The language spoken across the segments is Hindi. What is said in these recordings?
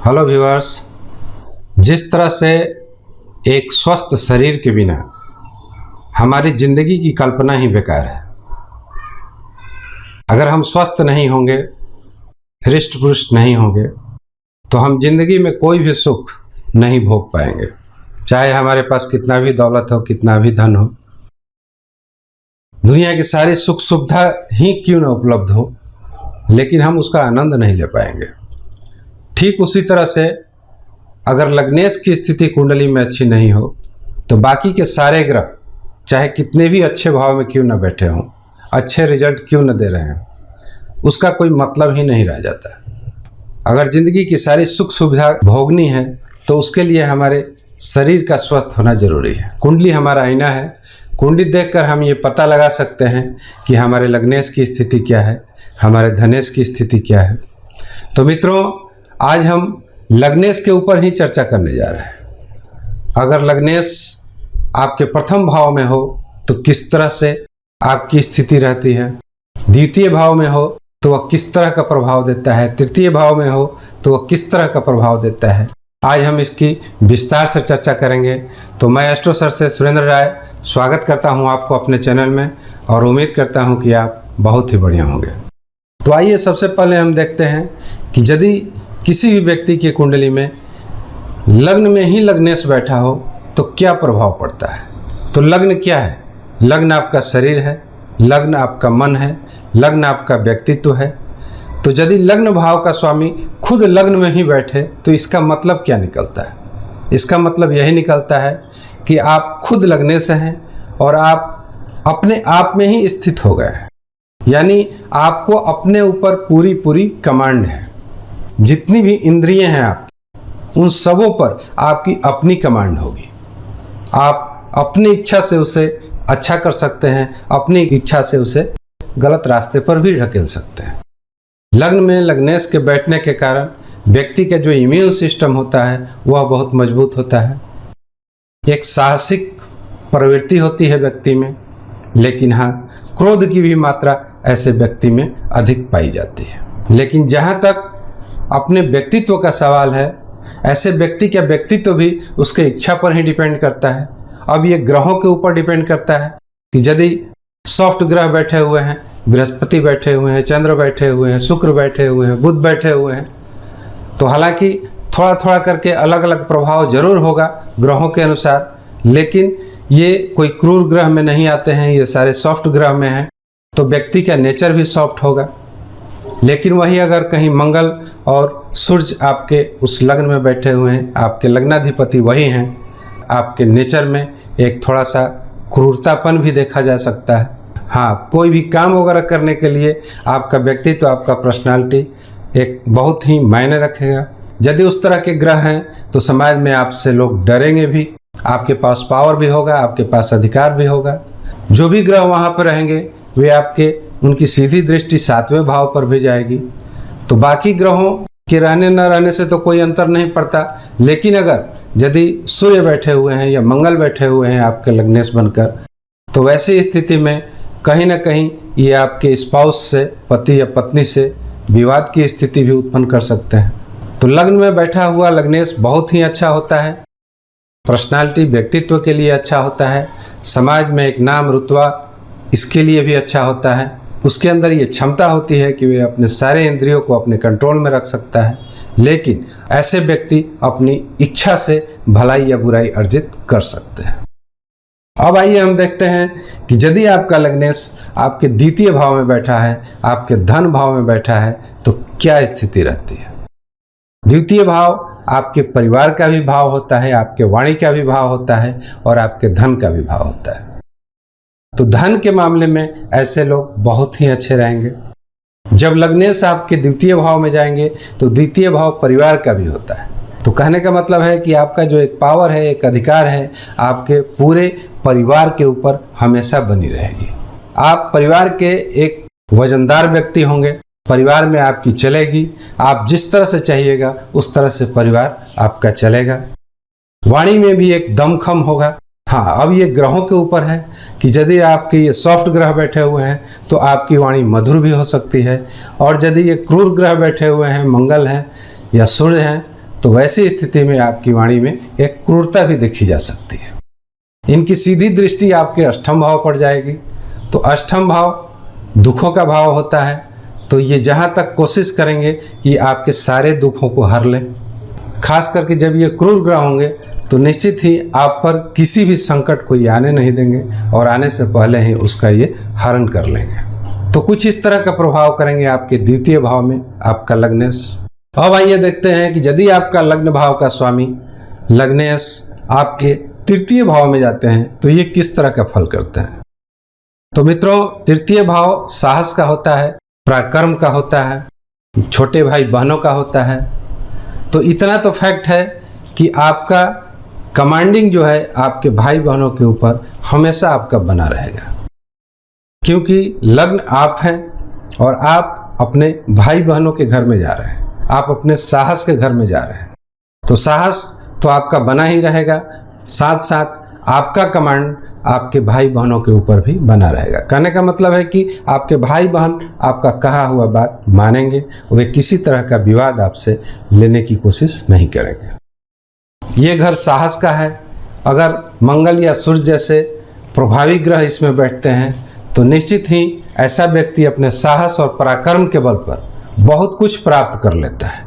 Hello viewers. जिस तरह से एक स्वस्थ शरीर के बिना हमारी ज़िंदगी की कल्पना ही बेकार है। अगर हम स्वस्थ नहीं होंगे, हृष्ट पुष्ट नहीं होंगे, तो हम जिंदगी में कोई भी सुख नहीं भोग पाएंगे, चाहे हमारे पास कितना भी दौलत हो, कितना भी धन हो, दुनिया की सारी सुख सुविधा ही क्यों न उपलब्ध हो, लेकिन हम उसका आनंद नहीं ले पाएंगे। ठीक उसी तरह से अगर लग्नेश की स्थिति कुंडली में अच्छी नहीं हो तो बाकी के सारे ग्रह चाहे कितने भी अच्छे भाव में क्यों न बैठे हों, अच्छे रिजल्ट क्यों न दे रहे हों, उसका कोई मतलब ही नहीं रह जाता। अगर ज़िंदगी की सारी सुख सुविधा भोगनी है तो उसके लिए हमारे शरीर का स्वस्थ होना जरूरी है। कुंडली हमारा आईना है। कुंडली देखकर हम ये पता लगा सकते हैं कि हमारे लग्नेश की स्थिति क्या है, हमारे धनेश की स्थिति क्या है। तो मित्रों, आज हम लग्नेश के ऊपर ही चर्चा करने जा रहे हैं। अगर लग्नेश आपके प्रथम भाव में हो तो किस तरह से आपकी स्थिति रहती है, द्वितीय भाव में हो तो वह किस तरह का प्रभाव देता है, तृतीय भाव में हो तो वह किस तरह का प्रभाव देता है, आज हम इसकी विस्तार से चर्चा करेंगे। तो मैं एस्ट्रो सर से सुरेंद्र राय स्वागत करता हूं आपको अपने चैनल में और उम्मीद करता हूं कि आप बहुत ही बढ़िया होंगे। तो आइए सबसे पहले हम देखते हैं कि यदि किसी भी व्यक्ति की कुंडली में लग्न में ही लग्नेश बैठा हो तो क्या प्रभाव पड़ता है। तो लग्न क्या है? लग्न आपका शरीर है, लग्न आपका मन है, लग्न आपका व्यक्तित्व है। तो यदि लग्न भाव का स्वामी खुद लग्न में ही बैठे तो इसका मतलब क्या निकलता है? इसका मतलब यही निकलता है कि आप खुद लग्नेश हैं और आप अपने आप में ही स्थित हो गए हैं, यानी आपको अपने ऊपर पूरी कमांड है। जितनी भी इंद्रियां हैं आपकी, उन सबों पर आपकी अपनी कमांड होगी। आप अपनी इच्छा से उसे अच्छा कर सकते हैं, अपनी इच्छा से उसे गलत रास्ते पर भी ढकेल सकते हैं। लग्न में लग्नेश के बैठने के कारण व्यक्ति का जो इम्यून सिस्टम होता है वह बहुत मजबूत होता है। एक साहसिक प्रवृत्ति होती है व्यक्ति में, लेकिन हाँ, क्रोध की भी मात्रा ऐसे व्यक्ति में अधिक पाई जाती है। लेकिन जहाँ तक अपने व्यक्तित्व का सवाल है, ऐसे व्यक्ति का व्यक्तित्व भी उसके इच्छा पर ही डिपेंड करता है। अब ये ग्रहों के ऊपर डिपेंड करता है कि यदि सॉफ्ट ग्रह बैठे हुए हैं, बृहस्पति बैठे हुए हैं, चंद्र बैठे हुए हैं, शुक्र बैठे हुए हैं, बुध बैठे हुए हैं, तो हालांकि थोड़ा थोड़ा करके अलग अलग प्रभाव जरूर होगा ग्रहों के अनुसार, लेकिन ये कोई क्रूर ग्रह में नहीं आते हैं, ये सारे सॉफ्ट ग्रह में हैं, तो व्यक्ति का नेचर भी सॉफ्ट होगा। लेकिन वही अगर कहीं मंगल और सूर्य आपके उस लग्न में बैठे हुए हैं, आपके लग्नाधिपति वही हैं, आपके नेचर में एक थोड़ा सा क्रूरतापन भी देखा जा सकता है। हाँ, कोई भी काम वगैरह करने के लिए आपका व्यक्तित्व, आपका पर्सनालिटी एक बहुत ही मायने रखेगा। यदि उस तरह के ग्रह हैं तो समाज में आपसे लोग डरेंगे भी, आपके पास पावर भी होगा, आपके पास अधिकार भी होगा। जो भी ग्रह वहाँ पर रहेंगे वे आपके, उनकी सीधी दृष्टि 7वें भाव पर भी जाएगी। तो बाकी ग्रहों के रहने न रहने से तो कोई अंतर नहीं पड़ता, लेकिन अगर यदि सूर्य बैठे हुए हैं या मंगल बैठे हुए हैं आपके लग्नेश बनकर, तो वैसी स्थिति में कहीं ना कहीं ये आपके स्पाउस से, पति या पत्नी से विवाद की स्थिति भी उत्पन्न कर सकते हैं। तो लग्न में बैठा हुआ लग्नेश बहुत ही अच्छा होता है, पर्सनालिटी व्यक्तित्व के लिए अच्छा होता है, समाज में एक नाम रुतबा इसके लिए भी अच्छा होता है। उसके अंदर ये क्षमता होती है कि वे अपने सारे इंद्रियों को अपने कंट्रोल में रख सकता है, लेकिन ऐसे व्यक्ति अपनी इच्छा से भलाई या बुराई अर्जित कर सकते हैं। अब आइए हम देखते हैं कि यदि आपका लग्नेश आपके द्वितीय भाव में बैठा है, आपके धन भाव में बैठा है, तो क्या स्थिति रहती है। द्वितीय भाव आपके परिवार का भी भाव होता है, आपके वाणी का भी भाव होता है और आपके धन का भी भाव होता है। तो धन के मामले में ऐसे लोग बहुत ही अच्छे रहेंगे। जब लग्नेश आपके द्वितीय भाव में जाएंगे तो द्वितीय भाव परिवार का भी होता है। तो कहने का मतलब है कि आपका जो एक पावर है, एक अधिकार है, आपके पूरे परिवार के ऊपर हमेशा बनी रहेगी। आप परिवार के एक वजनदार व्यक्ति होंगे, परिवार में आपकी चलेगी, आप जिस तरह से चाहिएगा उस तरह से परिवार आपका चलेगा। वाणी में भी एक दमखम होगा। हाँ, अब ये ग्रहों के ऊपर है कि यदि आपके ये सॉफ्ट ग्रह बैठे हुए हैं तो आपकी वाणी मधुर भी हो सकती है, और यदि ये क्रूर ग्रह बैठे हुए हैं, मंगल हैं या सूर्य हैं, तो वैसी स्थिति में आपकी वाणी में एक क्रूरता भी देखी जा सकती है। इनकी सीधी दृष्टि आपके अष्टम भाव पर जाएगी, तो अष्टम भाव दुखों का भाव होता है, तो ये जहाँ तक कोशिश करेंगे कि आपके सारे दुखों को हर लें। खास करके जब ये क्रूर ग्रह होंगे तो निश्चित ही आप पर किसी भी संकट को ये आने नहीं देंगे और आने से पहले ही उसका ये हरण कर लेंगे। तो कुछ इस तरह का प्रभाव करेंगे आपके द्वितीय भाव में आपका लग्नेश। अब आइए देखते हैं कि यदि आपका लग्न भाव का स्वामी लग्नेश आपके तृतीय भाव में जाते हैं तो ये किस तरह का फल करते हैं। तो मित्रों, तृतीय भाव साहस का होता है, पराक्रम का होता है, छोटे भाई बहनों का होता है। तो इतना तो फैक्ट है कि आपका कमांडिंग जो है आपके भाई बहनों के ऊपर हमेशा आपका बना रहेगा, क्योंकि लग्न आप हैं और आप अपने भाई बहनों के घर में जा रहे हैं, आप अपने साहस के घर में जा रहे हैं। तो साहस तो आपका बना ही रहेगा, साथ साथ आपका कमांड आपके भाई बहनों के ऊपर भी बना रहेगा। कहने का मतलब है कि आपके भाई बहन आपका कहा हुआ बात मानेंगे, वे किसी तरह का विवाद आपसे लेने की कोशिश नहीं करेंगे। ये घर साहस का है। अगर मंगल या सूर्य जैसे प्रभावी ग्रह इसमें बैठते हैं तो निश्चित ही ऐसा व्यक्ति अपने साहस और पराक्रम के बल पर बहुत कुछ प्राप्त कर लेता है,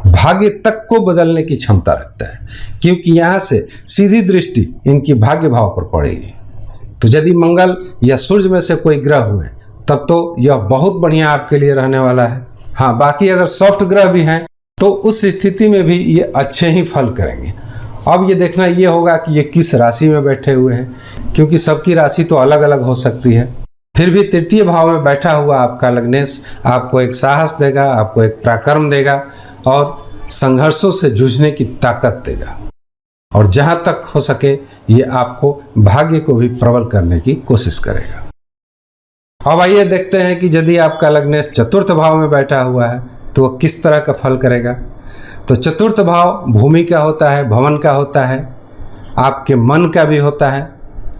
भाग्य तक को बदलने की क्षमता रखता है, क्योंकि यहाँ से सीधी दृष्टि इनकी भाग्य भाव पर पड़ेगी। तो यदि मंगल या सूर्य में से कोई ग्रह हुए तब तो यह बहुत बढ़िया आपके लिए रहने वाला है। हाँ, बाकी अगर सॉफ्ट ग्रह भी हैं तो उस स्थिति में भी ये अच्छे ही फल करेंगे। अब ये देखना ये होगा कि ये किस राशि में बैठे हुए हैं, क्योंकि सबकी राशि तो अलग अलग हो सकती है। फिर भी तृतीय भाव में बैठा हुआ आपका लग्नेश आपको एक साहस देगा, आपको एक पराक्रम देगा और संघर्षों से जूझने की ताकत देगा, और जहाँ तक हो सके ये आपको भाग्य को भी प्रबल करने की कोशिश करेगा। अब आइए देखते हैं कि यदि आपका लग्नेश चतुर्थ भाव में बैठा हुआ है तो वह किस तरह का फल करेगा। तो चतुर्थ भाव भूमि का होता है, भवन का होता है, आपके मन का भी होता है,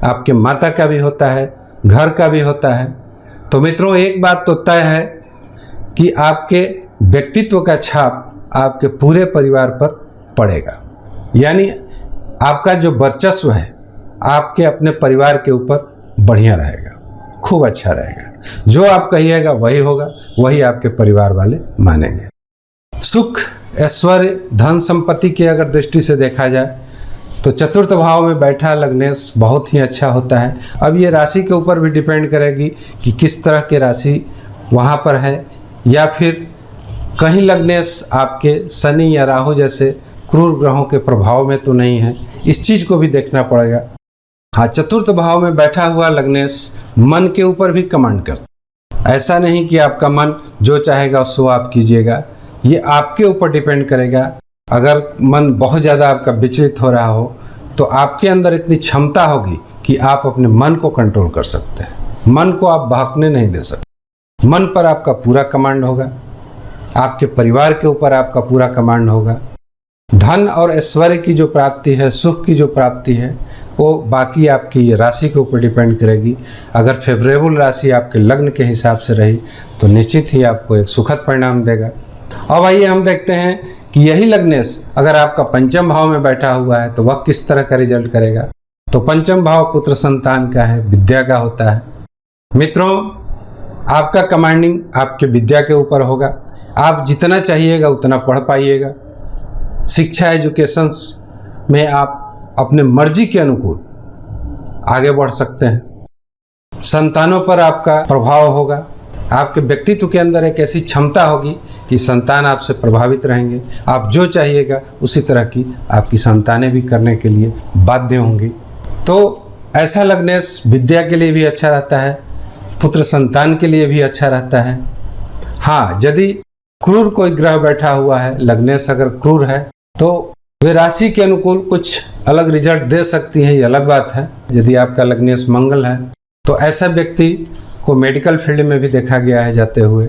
आपके माता का भी होता है, घर का भी होता है। तो मित्रों, एक बात तो तय है कि आपके व्यक्तित्व का छाप आपके पूरे परिवार पर पड़ेगा, यानी आपका जो वर्चस्व है आपके अपने परिवार के ऊपर बढ़िया रहेगा, खूब अच्छा रहेगा। जो आप कहिएगा वही होगा, वही आपके परिवार वाले मानेंगे। सुख, ऐश्वर्य, धन संपत्ति की अगर दृष्टि से देखा जाए तो चतुर्थ भाव में बैठा लग्नेश बहुत ही अच्छा होता है। अब ये राशि के ऊपर भी डिपेंड करेगी कि किस तरह की राशि वहाँ पर है, या फिर कहीं लग्नेश आपके शनि या राहु जैसे क्रूर ग्रहों के प्रभाव में तो नहीं है, इस चीज़ को भी देखना पड़ेगा। हाँ, चतुर्थ भाव में बैठा हुआ लग्नेश मन के ऊपर भी कमांड करता है। ऐसा नहीं कि आपका मन जो चाहेगा सो आप कीजिएगा, ये आपके ऊपर डिपेंड करेगा। अगर मन बहुत ज़्यादा आपका विचलित हो रहा हो तो आपके अंदर इतनी क्षमता होगी कि आप अपने मन को कंट्रोल कर सकते हैं, मन को आप बहकने नहीं दे सकते। मन पर आपका पूरा कमांड होगा, आपके परिवार के ऊपर आपका पूरा कमांड होगा। धन और ऐश्वर्य की जो प्राप्ति है, सुख की जो प्राप्ति है, वो बाकी आपकी राशि के ऊपर डिपेंड करेगी। अगर फेवरेबल राशि आपके लग्न के हिसाब से रही तो निश्चित ही आपको एक सुखद परिणाम देगा। अब आइए हम देखते हैं कि यही लग्नेश अगर आपका पंचम भाव में बैठा हुआ है तो वह किस तरह का रिजल्ट करेगा। तो पंचम भाव पुत्र संतान का है, विद्या का होता है। मित्रों, आपका कमांडिंग आपके विद्या के ऊपर होगा। आप जितना चाहिएगा उतना पढ़ पाइएगा। शिक्षा एजुकेशंस में आप अपने मर्जी के अनुकूल आगे बढ़ सकते हैं। संतानों पर आपका प्रभाव होगा। आपके व्यक्तित्व के अंदर एक ऐसी क्षमता होगी कि संतान आपसे प्रभावित रहेंगे। आप जो चाहिएगा उसी तरह की आपकी संतानें भी करने के लिए बाध्य होंगी। तो ऐसा लग्नेश विद्या के लिए भी अच्छा रहता है, पुत्र संतान के लिए भी अच्छा रहता है। हाँ, यदि क्रूर कोई ग्रह बैठा हुआ है, लग्नेश अगर क्रूर है तो वे राशि के अनुकूल कुछ अलग रिजल्ट दे सकती है, ये अलग बात है। यदि आपका लग्नेश मंगल है तो ऐसा व्यक्ति को मेडिकल फील्ड में भी देखा गया है जाते हुए,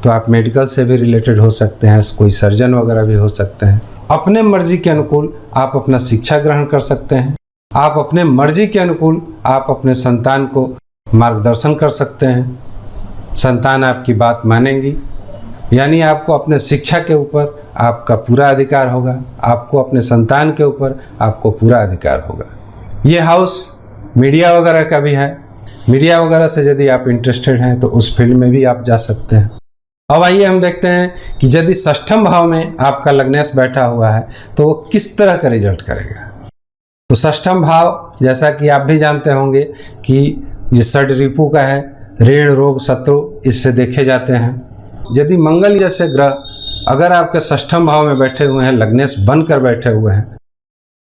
तो आप मेडिकल से भी रिलेटेड हो सकते हैं, कोई सर्जन वगैरह भी हो सकते हैं। अपने मर्जी के अनुकूल आप अपना शिक्षा ग्रहण कर सकते हैं। आप अपने मर्जी के अनुकूल आप अपने संतान को मार्गदर्शन कर सकते हैं। संतान आपकी बात मानेंगी यानी आपको अपने शिक्षा के ऊपर आपका पूरा अधिकार होगा, आपको अपने संतान के ऊपर आपको पूरा अधिकार होगा। ये हाउस मीडिया वगैरह का भी है। मीडिया वगैरह से यदि आप इंटरेस्टेड हैं तो उस फील्ड में भी आप जा सकते हैं। अब आइए हम देखते हैं कि यदि षष्ठम भाव में आपका लग्नेश बैठा हुआ है तो वो किस तरह का रिजल्ट करेगा। तो षष्ठम भाव जैसा कि आप भी जानते होंगे कि ये षड रिपु का है, ऋण रोग शत्रु इससे देखे जाते हैं। यदि मंगल जैसे ग्रह अगर आपके षष्ठम भाव में बैठे हुए हैं, लग्नेश बनकर बैठे हुए हैं,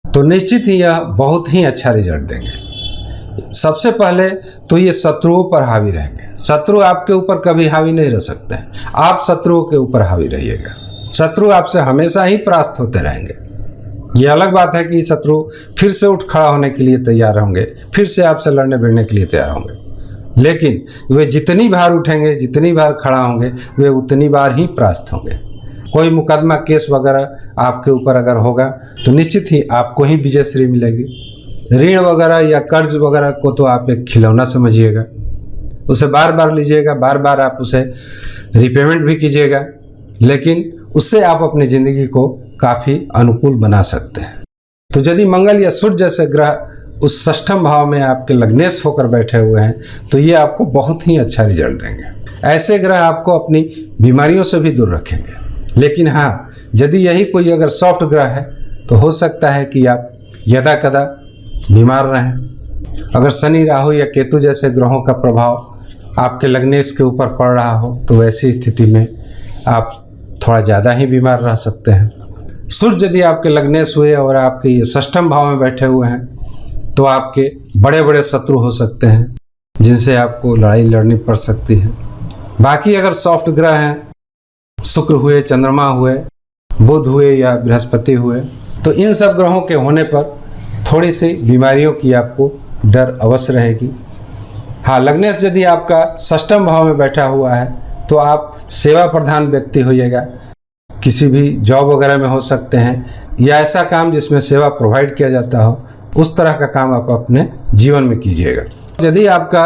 तो निश्चित ही यह बहुत ही अच्छा रिजल्ट देंगे। सबसे पहले तो ये शत्रुओं पर हावी रहेंगे। शत्रु आपके ऊपर कभी हावी नहीं रह सकते, आप शत्रुओं के ऊपर हावी रहिएगा। शत्रु आपसे हमेशा ही परास्त होते रहेंगे। ये अलग बात है कि शत्रु फिर से उठ खड़ा होने के लिए तैयार होंगे, फिर से आपसे लड़ने भिड़ने के लिए तैयार होंगे, लेकिन वे जितनी बार उठेंगे, जितनी बार खड़ा होंगे, वे उतनी बार ही परास्त होंगे। कोई मुकदमा केस वगैरह आपके ऊपर अगर होगा तो निश्चित ही आपको ही विजयश्री मिलेगी। ऋण वगैरह या कर्ज वगैरह को तो आप एक खिलौना समझिएगा, उसे बार बार लीजिएगा, बार बार आप उसे रिपेमेंट भी कीजिएगा, लेकिन उससे आप अपनी ज़िंदगी को काफ़ी अनुकूल बना सकते हैं। तो यदि मंगल या सूर्य जैसे ग्रह उस षष्ठम भाव में आपके लग्नेश होकर बैठे हुए हैं तो ये आपको बहुत ही अच्छा रिजल्ट देंगे। ऐसे ग्रह आपको अपनी बीमारियों से भी दूर रखेंगे। लेकिन हाँ, यदि यही कोई अगर सॉफ्ट ग्रह है तो हो सकता है कि आप यदा कदा बीमार रहें। अगर शनि, राहु या केतु जैसे ग्रहों का प्रभाव आपके लग्नेश के ऊपर पड़ रहा हो तो ऐसी स्थिति में आप थोड़ा ज़्यादा ही बीमार रह सकते हैं। सूर्य यदि आपके लग्नेश हुए और आपके ये षष्ठम भाव में बैठे हुए हैं तो आपके बड़े बड़े शत्रु हो सकते हैं जिनसे आपको लड़ाई लड़नी पड़ सकती है। बाकी अगर सॉफ्ट ग्रह हैं, शुक्र हुए, चंद्रमा हुए, बुध हुए या बृहस्पति हुए, तो इन सब ग्रहों के होने पर थोड़ी सी बीमारियों की आपको डर अवश्य रहेगी। हाँ, लग्नेश यदि आपका षष्ठम भाव में बैठा हुआ है तो आप सेवा प्रधान व्यक्ति होइएगा। किसी भी जॉब वगैरह में हो सकते हैं या ऐसा काम जिसमें सेवा प्रोवाइड किया जाता हो, उस तरह का काम आप अपने जीवन में कीजिएगा। यदि आपका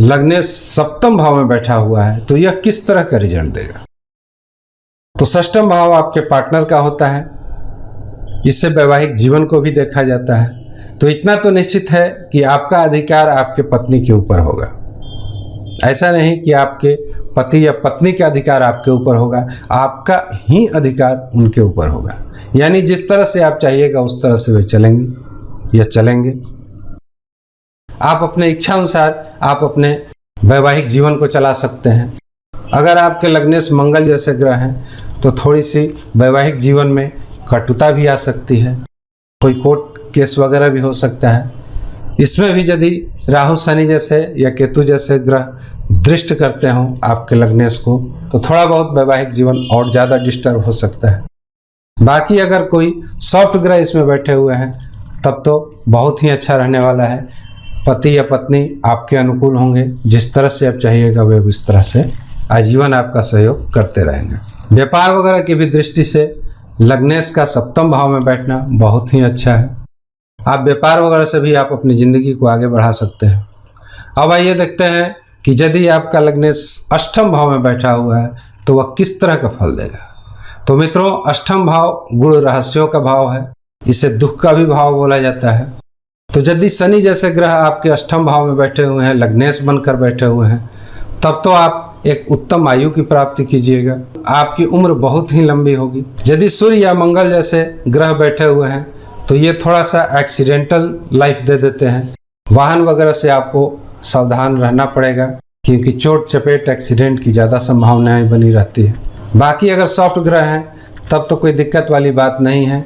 लग्नेश सप्तम भाव में बैठा हुआ है तो यह किस तरह का रिजल्ट देगा। तो षष्ठम भाव आपके पार्टनर का होता है, इससे वैवाहिक जीवन को भी देखा जाता है। तो इतना तो निश्चित है कि आपका अधिकार आपके पत्नी के ऊपर होगा। ऐसा नहीं कि आपके पति या पत्नी का अधिकार आपके ऊपर होगा, आपका ही अधिकार उनके ऊपर होगा। यानी जिस तरह से आप चाहिएगा उस तरह से वे चलेंगी या चलेंगे। आप अपने इच्छा अनुसार आप अपने वैवाहिक जीवन को चला सकते हैं। अगर आपके लग्नेश मंगल जैसे ग्रह हैं तो थोड़ी सी वैवाहिक जीवन में कटुता भी आ सकती है, कोई कोर्ट केस वगैरह भी हो सकता है। इसमें भी यदि राहु, शनि जैसे या केतु जैसे ग्रह दृष्ट करते हों आपके लग्नेश को तो थोड़ा बहुत वैवाहिक जीवन और ज़्यादा डिस्टर्ब हो सकता है। बाकी अगर कोई सॉफ्ट ग्रह इसमें बैठे हुए हैं तब तो बहुत ही अच्छा रहने वाला है। पति या पत्नी आपके अनुकूल होंगे, जिस तरह से आप चाहिएगा वे उस तरह से आजीवन आपका सहयोग करते रहेंगे। व्यापार वगैरह की भी दृष्टि से लग्नेश का सप्तम भाव में बैठना बहुत ही अच्छा है। आप व्यापार वगैरह से भी आप अपनी ज़िंदगी को आगे बढ़ा सकते हैं। अब आइए देखते हैं कि यदि आपका लग्नेश अष्टम भाव में बैठा हुआ है तो वह किस तरह का फल देगा। तो मित्रों, अष्टम भाव गुण रहस्यों का भाव है, इसे दुख का भी भाव बोला जाता है। तो यदि शनि जैसे ग्रह आपके अष्टम भाव में बैठे हुए हैं, लग्नेश बनकर बैठे हुए हैं, तब तो आप एक उत्तम आयु की प्राप्ति कीजिएगा। आपकी उम्र बहुत ही लंबी होगी। यदि सूर्य या मंगल जैसे ग्रह बैठे हुए हैं तो ये थोड़ा सा एक्सीडेंटल लाइफ दे देते हैं। वाहन वगैरह से आपको सावधान रहना पड़ेगा क्योंकि चोट चपेट एक्सीडेंट की ज़्यादा संभावनाएं बनी रहती है। बाकी अगर सॉफ्ट ग्रह हैं तब तो कोई दिक्कत वाली बात नहीं है।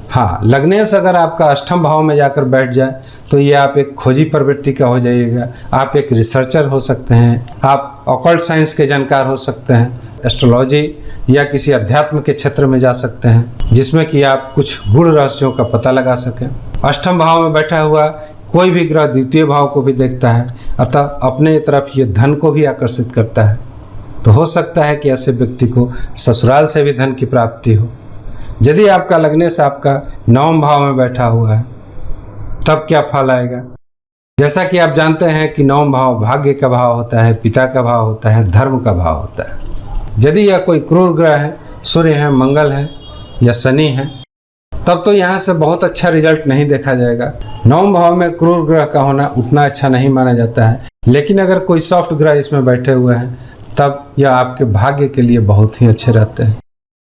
हाँ, लग्नेश अगर आपका अष्टम भाव में जाकर बैठ जाए तो ये आप एक खोजी प्रवृत्ति का हो जाइएगा। आप एक रिसर्चर हो सकते हैं, आप ऑकल्ट साइंस के जानकार हो सकते हैं, एस्ट्रोलॉजी या किसी अध्यात्म के क्षेत्र में जा सकते हैं जिसमें कि आप कुछ गुण रहस्यों का पता लगा सकें। अष्टम भाव में बैठा हुआ कोई भी ग्रह द्वितीय भाव को भी देखता है, अतः अपने तरफ ये धन को भी आकर्षित करता है। तो हो सकता है कि ऐसे व्यक्ति को ससुराल से भी धन की प्राप्ति हो। यदि आपका लग्नेश आपका नवम भाव में बैठा हुआ है तब क्या फल आएगा। जैसा कि आप जानते हैं कि नवम भाव भाग्य का भाव होता है, पिता का भाव होता है, धर्म का भाव होता है। यदि यह कोई क्रूर ग्रह है, सूर्य है, मंगल है या शनि है, तब तो यहाँ से बहुत अच्छा रिजल्ट नहीं देखा जाएगा। 9वें भाव में क्रूर ग्रह का होना उतना अच्छा नहीं माना जाता है, लेकिन अगर कोई सॉफ्ट ग्रह इसमें बैठे हुए हैं तब यह आपके भाग्य के लिए बहुत ही अच्छे रहते हैं।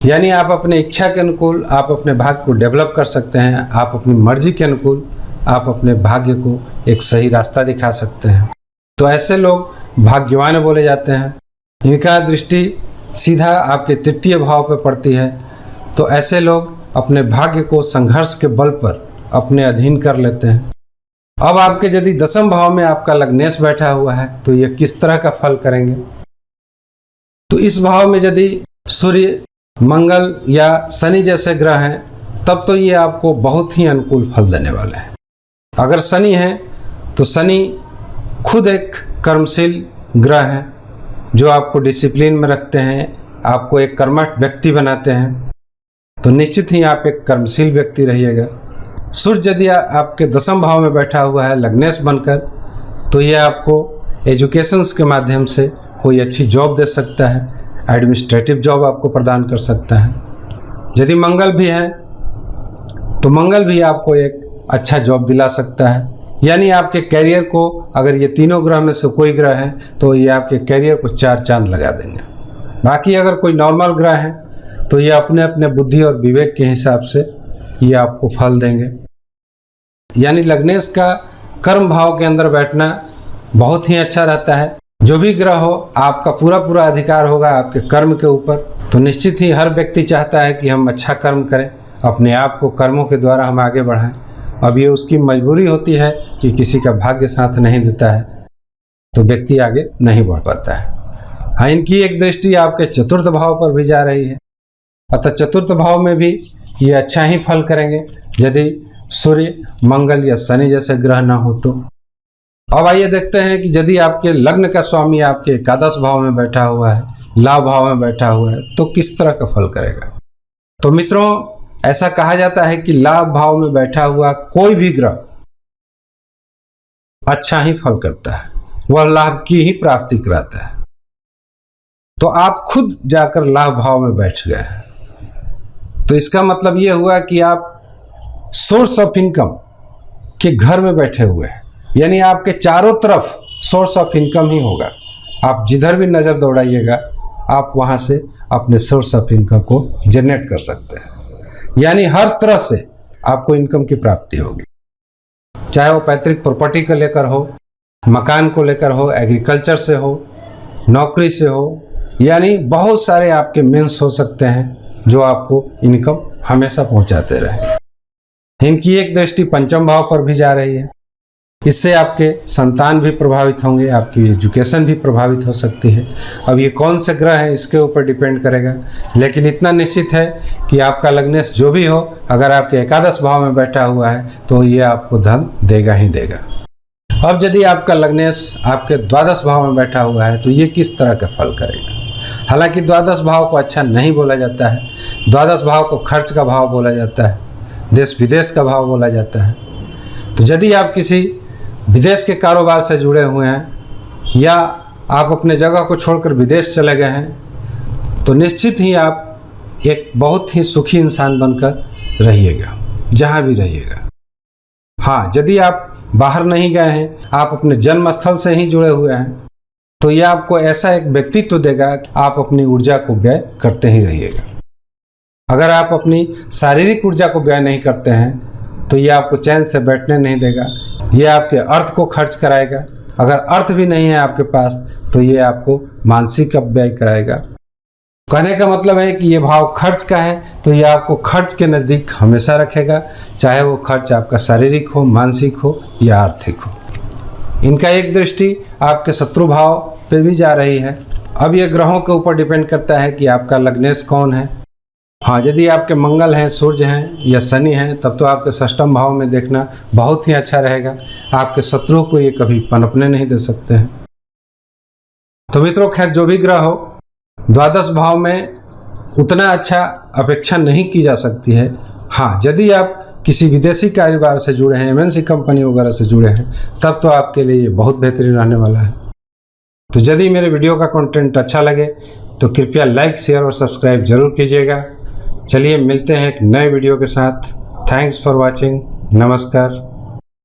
यानी आप अपने इच्छा के अनुकूल आप अपने भाग्य को डेवलप कर सकते हैं। आप अपनी मर्जी के अनुकूल आप अपने भाग्य को एक सही रास्ता दिखा सकते हैं। तो ऐसे लोग भाग्यवान बोले जाते हैं। इनका दृष्टि सीधा आपके तृतीय भाव पर पड़ती है, तो ऐसे लोग अपने भाग्य को संघर्ष के बल पर अपने अधीन कर लेते हैं। अब आपके यदि 10वें भाव में आपका लग्नेश बैठा हुआ है तो ये किस तरह का फल करेंगे? तो इस भाव में यदि सूर्य, मंगल या शनि जैसे ग्रह हैं तब तो ये आपको बहुत ही अनुकूल फल देने वाले हैं। अगर शनि है तो शनि खुद एक कर्मशील ग्रह है जो आपको डिसिप्लिन में रखते हैं, आपको एक कर्मठ व्यक्ति बनाते हैं, तो निश्चित ही आप एक कर्मशील व्यक्ति रहिएगा। सूर्य यदि आपके 10वें भाव में बैठा हुआ है लग्नेश बनकर, तो ये आपको एजुकेशंस के माध्यम से कोई अच्छी जॉब दे सकता है, एडमिनिस्ट्रेटिव जॉब आपको प्रदान कर सकता है। यदि मंगल भी है तो मंगल भी आपको एक अच्छा जॉब दिला सकता है। यानी आपके कैरियर को, अगर ये तीनों ग्रह में से कोई ग्रह है तो ये आपके कैरियर को 4 चांद लगा देंगे। बाकी अगर कोई नॉर्मल ग्रह है तो ये अपने अपने बुद्धि और विवेक के हिसाब से ये आपको फल देंगे। यानी लग्नेश का कर्म भाव के अंदर बैठना बहुत ही अच्छा रहता है। जो भी ग्रह हो, आपका पूरा पूरा अधिकार होगा आपके कर्म के ऊपर। तो निश्चित ही हर व्यक्ति चाहता है कि हम अच्छा कर्म करें, अपने आप को कर्मों के द्वारा हम आगे बढ़ाएं। अब ये उसकी मजबूरी होती है कि किसी का भाग्य साथ नहीं देता है तो व्यक्ति आगे नहीं बढ़ पाता है। हाँ, इनकी एक दृष्टि आपके 4th भाव पर भी जा रही है, अतः 4th भाव में भी ये अच्छा ही फल करेंगे यदि सूर्य, मंगल या शनि जैसे ग्रह ना हो तो। अब आइए देखते हैं कि यदि आपके लग्न का स्वामी आपके 11 भाव में बैठा हुआ है, लाभ भाव में बैठा हुआ है, तो किस तरह का फल करेगा। तो मित्रों, ऐसा कहा जाता है कि लाभ भाव में बैठा हुआ कोई भी ग्रह अच्छा ही फल करता है, वह लाभ की ही प्राप्ति कराता है। तो आप खुद जाकर लाभ भाव में बैठ गए हैं, तो इसका मतलब यह हुआ कि आप सोर्स ऑफ इनकम के घर में बैठे हुए हैं। यानी आपके चारों तरफ सोर्स ऑफ इनकम ही होगा। आप जिधर भी नज़र दौड़ाइएगा आप वहाँ से अपने सोर्स ऑफ इनकम को जनरेट कर सकते हैं। यानी हर तरह से आपको इनकम की प्राप्ति होगी, चाहे वो पैतृक प्रॉपर्टी को लेकर हो, मकान को लेकर हो, एग्रीकल्चर से हो, नौकरी से हो, यानी बहुत सारे आपके मीन्स हो सकते हैं जो आपको इनकम हमेशा पहुंचाते रहे। इनकी एक दृष्टि 5वें भाव पर भी जा रही है। इससे आपके संतान भी प्रभावित होंगे, आपकी एजुकेशन भी प्रभावित हो सकती है। अब ये कौन से ग्रह है इसके ऊपर डिपेंड करेगा, लेकिन इतना निश्चित है कि आपका लग्नेश जो भी हो, अगर आपके 11 भाव में बैठा हुआ है तो ये आपको धन देगा ही देगा। अब यदि आपका लग्नेश आपके 12 भाव में बैठा हुआ है तो ये किस तरह का फल करेगा। हालांकि 12 भाव को अच्छा नहीं बोला जाता है, 12 भाव को खर्च का भाव बोला जाता है, देश विदेश का भाव बोला जाता है। तो यदि आप किसी विदेश के कारोबार से जुड़े हुए हैं या आप अपने जगह को छोड़कर विदेश चले गए हैं तो निश्चित ही आप एक बहुत ही सुखी इंसान बनकर रहिएगा जहाँ भी रहिएगा। हाँ, यदि आप बाहर नहीं गए हैं, आप अपने जन्म स्थल से ही जुड़े हुए हैं, तो यह आपको ऐसा एक व्यक्तित्व देगा कि आप अपनी ऊर्जा को व्यय करते ही रहिएगा। अगर आप अपनी शारीरिक ऊर्जा को व्यय नहीं करते हैं तो यह आपको चैन से बैठने नहीं देगा, यह आपके अर्थ को खर्च कराएगा। अगर अर्थ भी नहीं है आपके पास तो ये आपको मानसिक व्यय कराएगा। कहने का मतलब है कि ये भाव खर्च का है तो ये आपको खर्च के नज़दीक हमेशा रखेगा, चाहे वो खर्च आपका शारीरिक हो, मानसिक हो या आर्थिक हो। इनका एक दृष्टि आपके शत्रु भाव पे भी जा रही है। अब ये ग्रहों के ऊपर डिपेंड करता है कि आपका लग्नेश कौन है। हाँ, यदि आपके मंगल हैं, सूर्य हैं या शनि हैं तब तो आपके 6वें भाव में देखना बहुत ही अच्छा रहेगा। आपके शत्रुओं को ये कभी पनपने नहीं दे सकते हैं। तो मित्रों, खैर जो भी ग्रह हो, 12 भाव में उतना अच्छा अपेक्षा नहीं की जा सकती है। हाँ, यदि आप किसी विदेशी कारोबार से जुड़े हैं, एमएनसी कंपनी वगैरह से जुड़े हैं, तब तो आपके लिए ये बहुत बेहतरीन रहने वाला है। तो यदि मेरे वीडियो का कंटेंट अच्छा लगे तो कृपया लाइक, शेयर और सब्सक्राइब जरूर कीजिएगा। चलिए मिलते हैं एक नए वीडियो के साथ। Thanks for watching. नमस्कार।